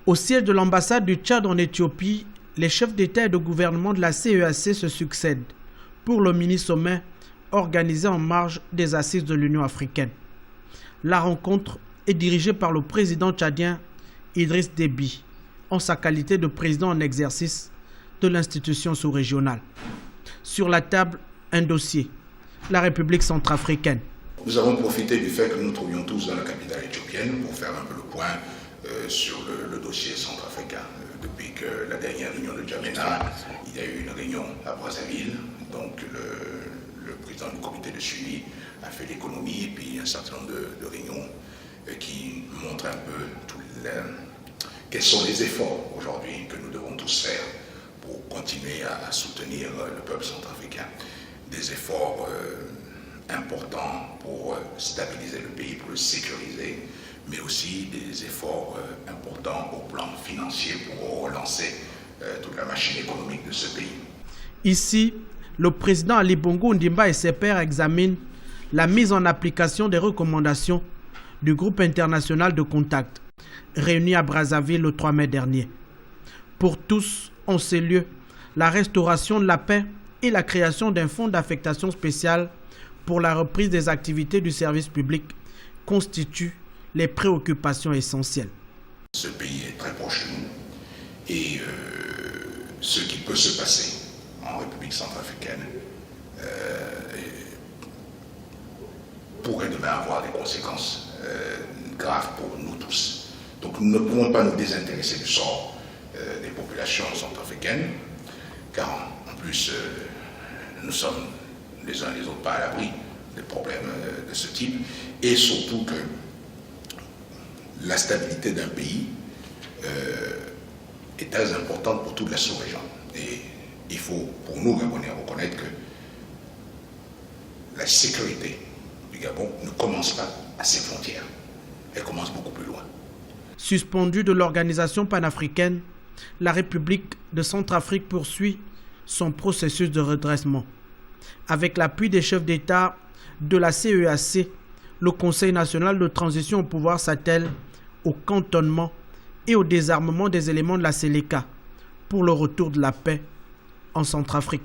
Au siège de l'ambassade du Tchad en Éthiopie, les chefs d'État et de gouvernement de la CEAC se succèdent pour le mini-sommet organisé en marge des assises de l'Union africaine. La rencontre est dirigée par le président tchadien Idriss Déby, en sa qualité de président en exercice de l'institution sous-régionale. Sur la table, un dossier, la République centrafricaine. Nous avons profité du fait que nous nous trouvions tous dans la capitale éthiopienne pour faire un peu le point sur le dossier centrafricain. Depuis que la dernière réunion de Djamena, il y a eu une réunion à Brazzaville, donc le président du comité de suivi a fait l'économie, et puis un certain nombre de réunions qui montrent un peu quels sont les efforts aujourd'hui que nous devons tous faire pour continuer à soutenir le peuple centrafricain. Des efforts importants pour stabiliser le pays, pour le sécuriser, mais aussi des efforts importants au plan financier pour relancer toute la machine économique de ce pays. Ici, le président Ali Bongo Ondimba et ses pairs examinent la mise en application des recommandations du groupe international de contact, réuni à Brazzaville le 3 mai dernier. Pour tous, en ces lieux, la restauration de la paix et la création d'un fonds d'affectation spéciale pour la reprise des activités du service public constituent les préoccupations essentielles. Ce pays est très proche de nous et ce qui peut se passer en République centrafricaine pourrait demain avoir des conséquences graves pour nous tous. Donc nous ne pouvons pas nous désintéresser du sort des populations centrafricaines, car en plus nous sommes les uns les autres pas à l'abri des problèmes de ce type, et surtout que la stabilité d'un pays est très importante pour toute la sous-région. Et il faut, pour nous, Gabonais, reconnaître que la sécurité du Gabon ne commence pas à ses frontières. Elle commence beaucoup plus loin. Suspendue de l'organisation panafricaine, la République de Centrafrique poursuit son processus de redressement. Avec l'appui des chefs d'État de la CEAC, le Conseil national de transition au pouvoir s'attelle au cantonnement et au désarmement des éléments de la Séléka pour le retour de la paix en Centrafrique.